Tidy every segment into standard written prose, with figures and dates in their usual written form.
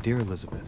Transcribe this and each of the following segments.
dear Elizabeth.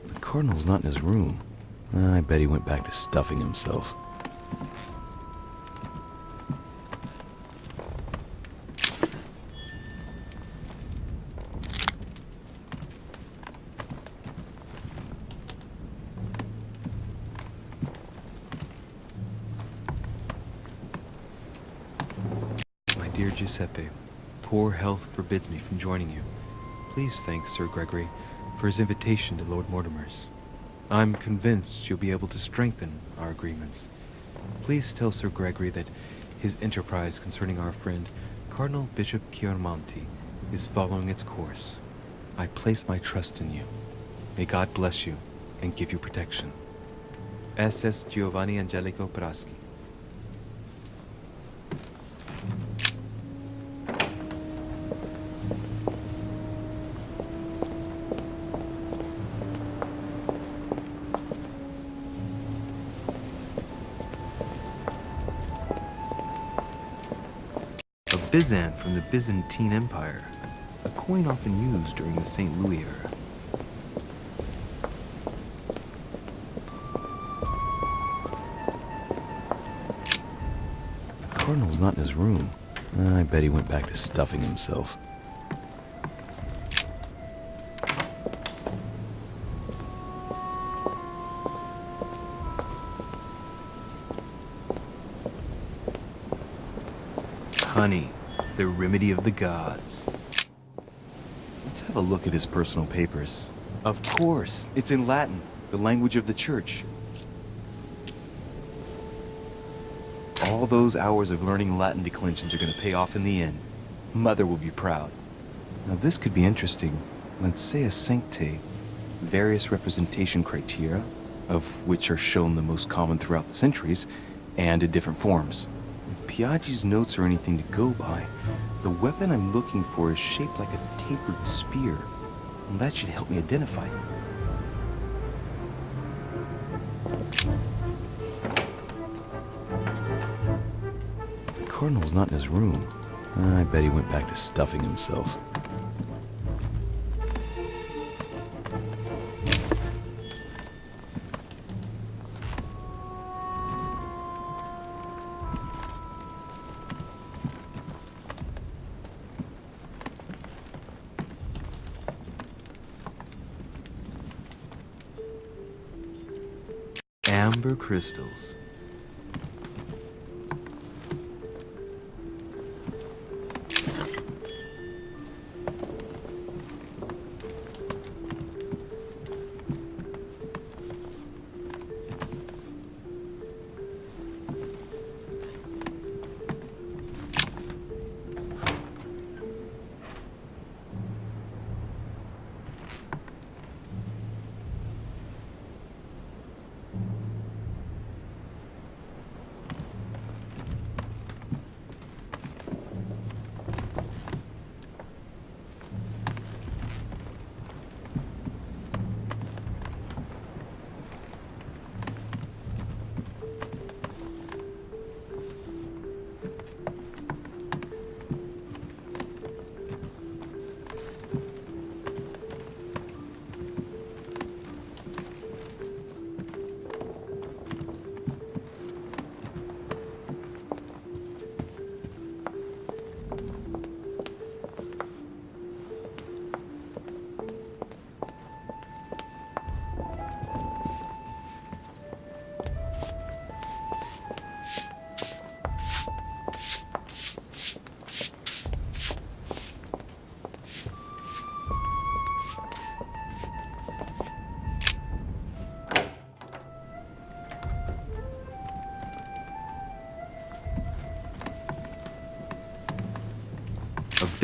The Cardinal's not in his room. I bet he went back to stuffing himself. My dear Giuseppe, poor health forbids me from joining you. Please thank Sir Gregory for his invitation to Lord Mortimer's. I'm convinced you'll be able to strengthen our agreements. Please tell Sir Gregory that his enterprise concerning our friend, Cardinal Bishop Chiaramonti, is following its course. I place my trust in you. May God bless you and give you protection. SS Giovanni Angelico Praschi. A Byzant from the Byzantine Empire, a coin often used during the St. Louis era. The Cardinal's not in his room. I bet he went back to stuffing himself. Honey, the remedy of the gods. Let's have a look at his personal papers. Of course, it's in Latin, the language of the church. All those hours of learning Latin declensions are going to pay off in the end. Mother will be proud. Now this could be interesting. Let's say a sancte, various representation criteria, of which are shown the most common throughout the centuries, and in different forms. If Piaggi's notes are anything to go by, the weapon I'm looking for is shaped like a tapered spear. And that should help me identify it. The Cardinal's not in his room. I bet he went back to stuffing himself. Amber crystals.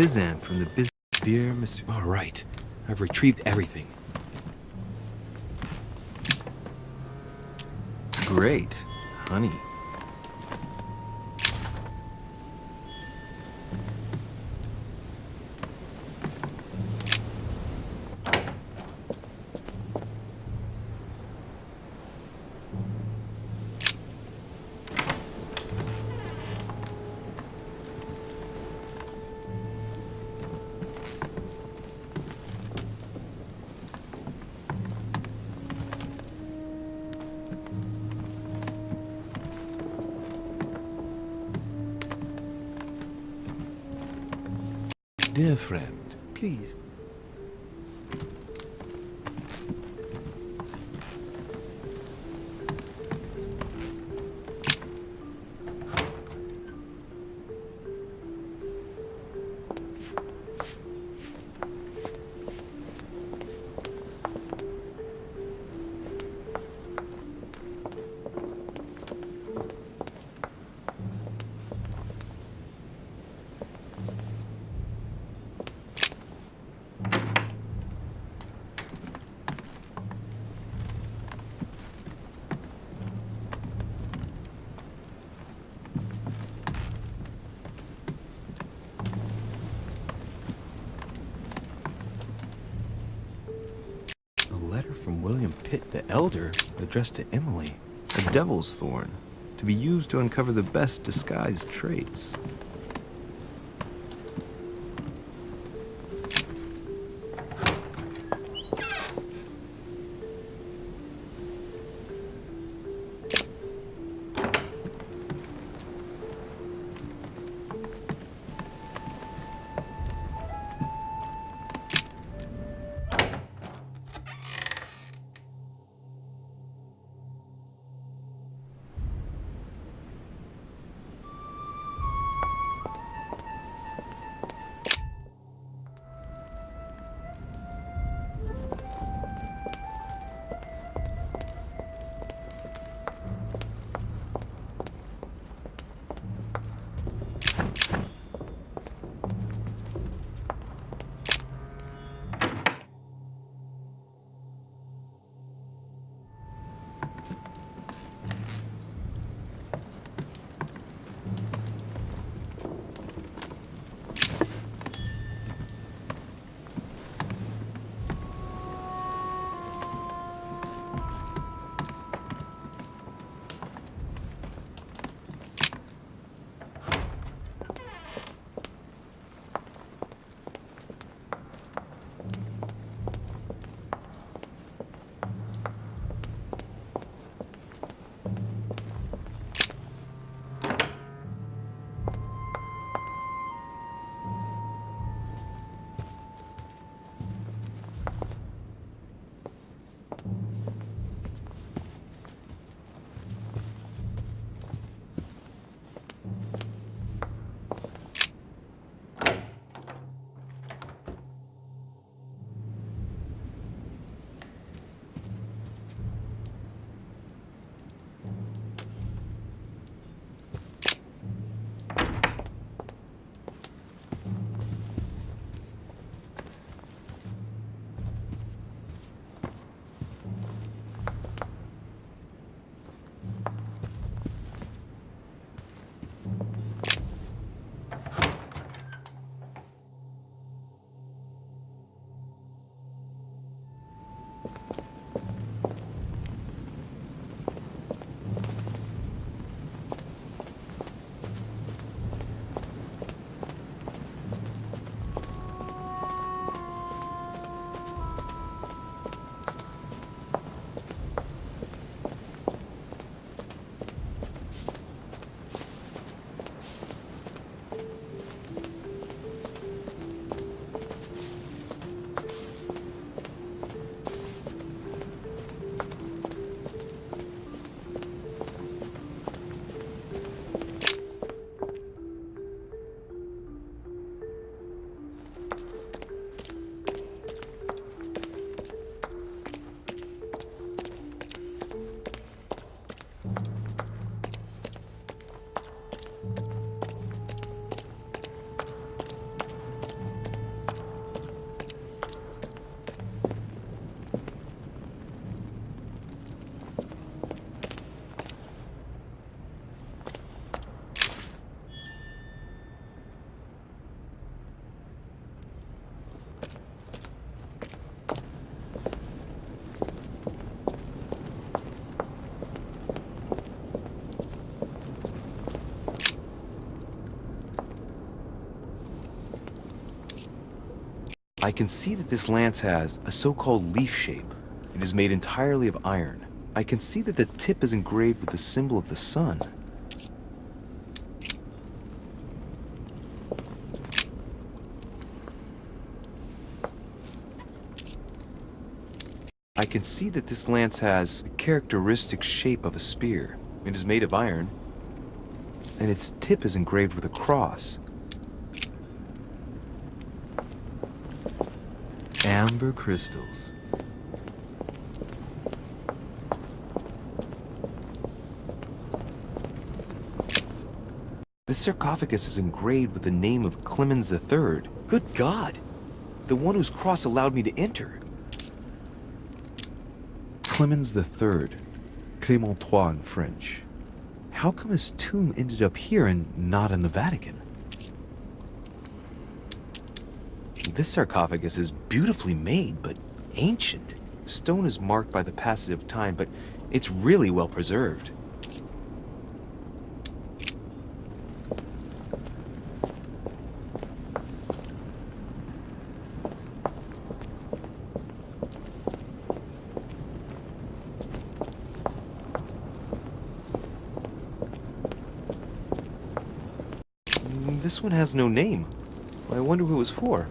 Bizan from the Dear Monsieur. All right. I've retrieved everything. Great. Honey. Dear friend, please. A letter from William Pitt the Elder addressed to Emily. A devil's thorn, to be used to uncover the best disguised traits. I can see that this lance has a so-called leaf shape. It is made entirely of iron. I can see that the tip is engraved with the symbol of the sun. I can see that this lance has the characteristic shape of a spear. It is made of iron, and its tip is engraved with a cross. Amber crystals. This sarcophagus is engraved with the name of Clemens III. Good God! The one whose cross allowed me to enter. Clemens III. Clément III in French. How come his tomb ended up here and not in the Vatican? This sarcophagus is beautifully made, but ancient. Stone is marked by the passage of time, but it's really well preserved. This one has no name. I wonder who it was for.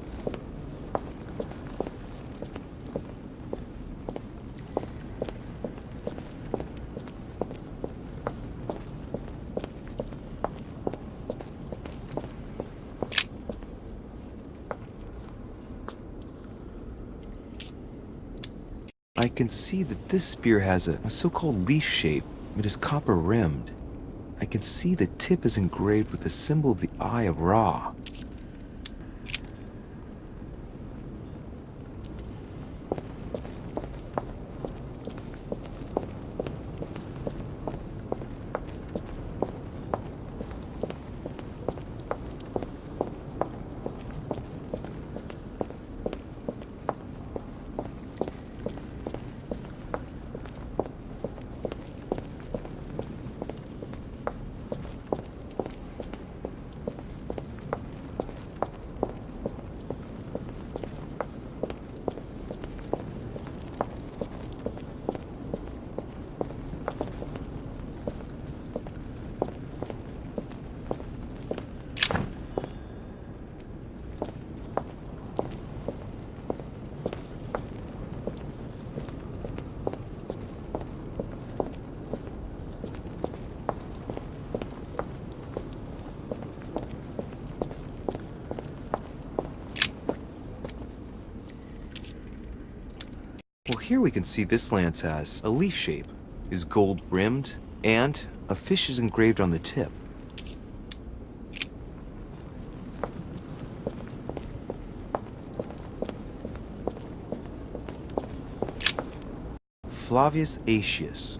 I can see that this spear has a so-called leaf shape. It is copper rimmed. I can see the tip is engraved with the symbol of the Eye of Ra. Well, here we can see this lance has a leaf shape, is gold rimmed, and a fish is engraved on the tip. Flavius Aetius.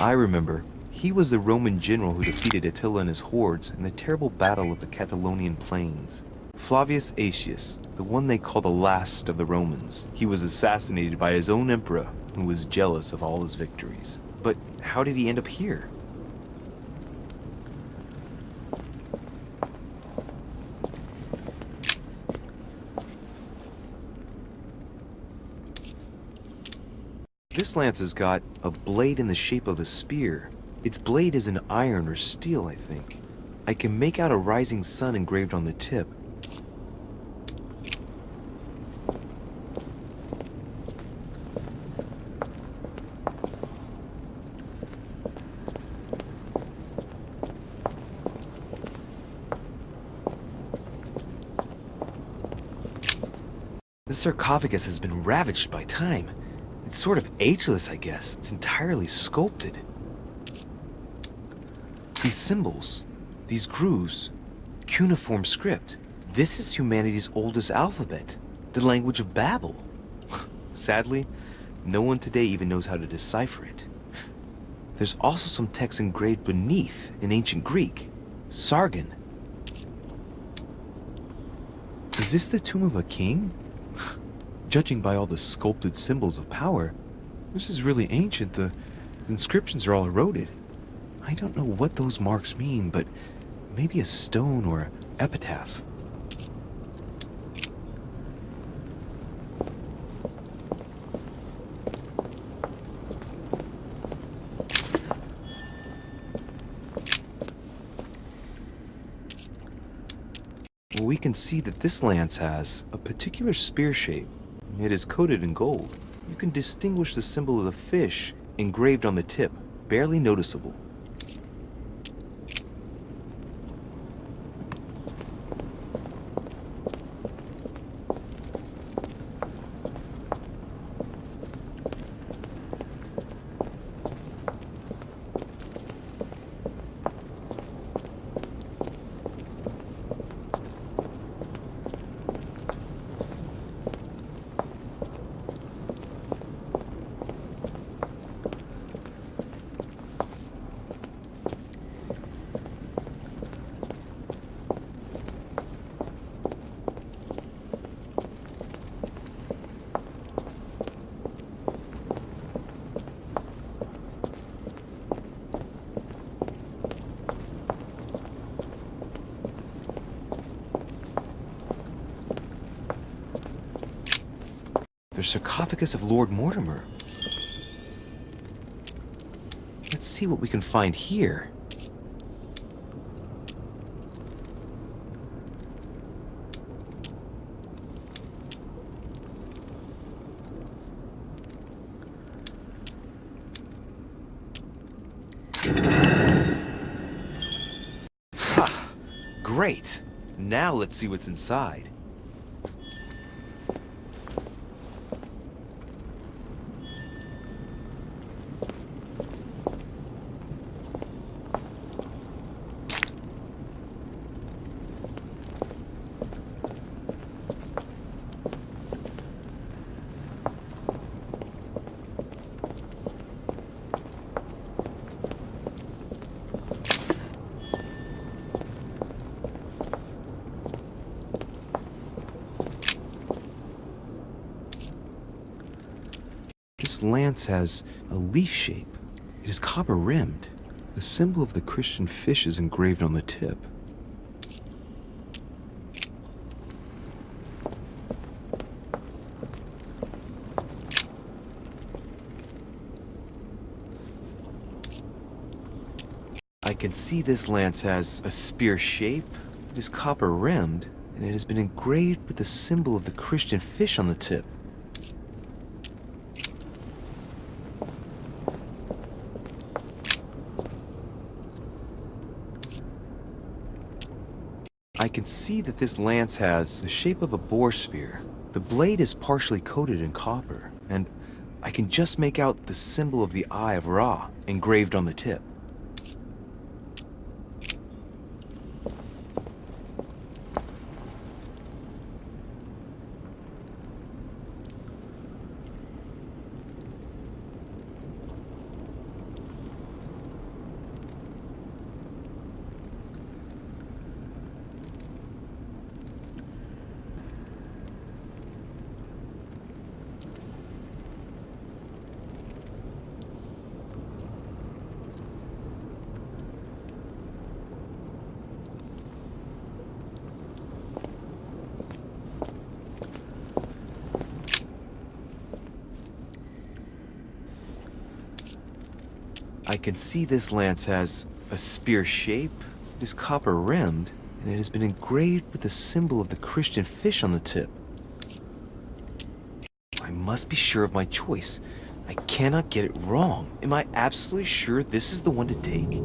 I remember. He was the Roman general who defeated Attila and his hordes in the terrible battle of the Catalonian plains. Flavius Aetius, the one they call the last of the Romans. He was assassinated by his own emperor, who was jealous of all his victories. But how did he end up here? This lance has got a blade in the shape of a spear. Its blade is in iron or steel, I think. I can make out a rising sun engraved on the tip. The sarcophagus has been ravaged by time. It's sort of ageless, I guess. It's entirely sculpted. These symbols, these grooves, cuneiform script. This is humanity's oldest alphabet, the language of Babel. Sadly, no one today even knows how to decipher it. There's also some text engraved beneath in ancient Greek, Sargon. Is this the tomb of a king? Judging by all the sculpted symbols of power, this is really ancient. The inscriptions are all eroded. I don't know what those marks mean, but maybe a stone or epitaph. we can see that this lance has a particular spear shape. It is coated in gold. You can distinguish the symbol of the fish engraved on the tip, barely noticeable. The sarcophagus of Lord Mortimer. Let's see what we can find here. Ha! Great! Now let's see what's inside. This lance has a leaf shape. It is copper rimmed. The symbol of the Christian fish is engraved on the tip. I can see this lance has a spear shape. It is copper rimmed, and it has been engraved with the symbol of the Christian fish on the tip. I can see that this lance has the shape of a boar spear. The blade is partially coated in copper, and I can just make out the symbol of the Eye of Ra engraved on the tip. I can see this lance has a spear shape. It is copper rimmed, and it has been engraved with the symbol of the Christian fish on the tip. I must be sure of my choice. I cannot get it wrong. Am I absolutely sure this is the one to take?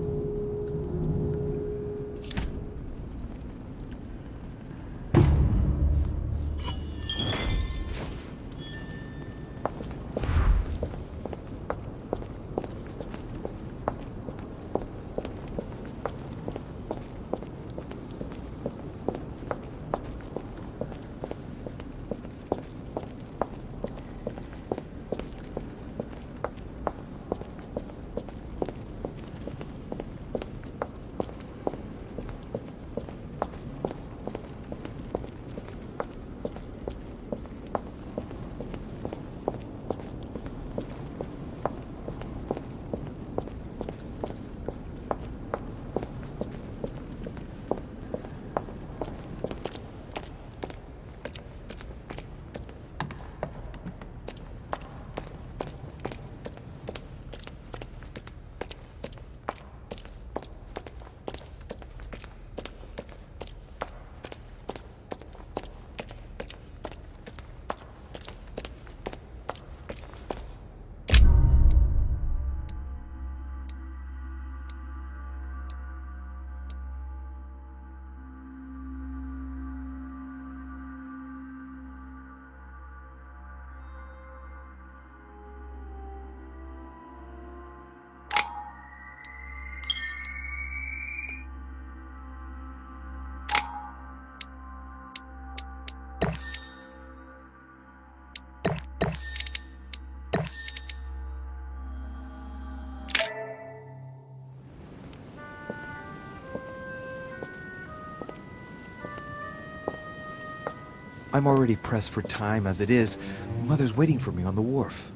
I'm already pressed for time as it is. Mother's waiting for me on the wharf.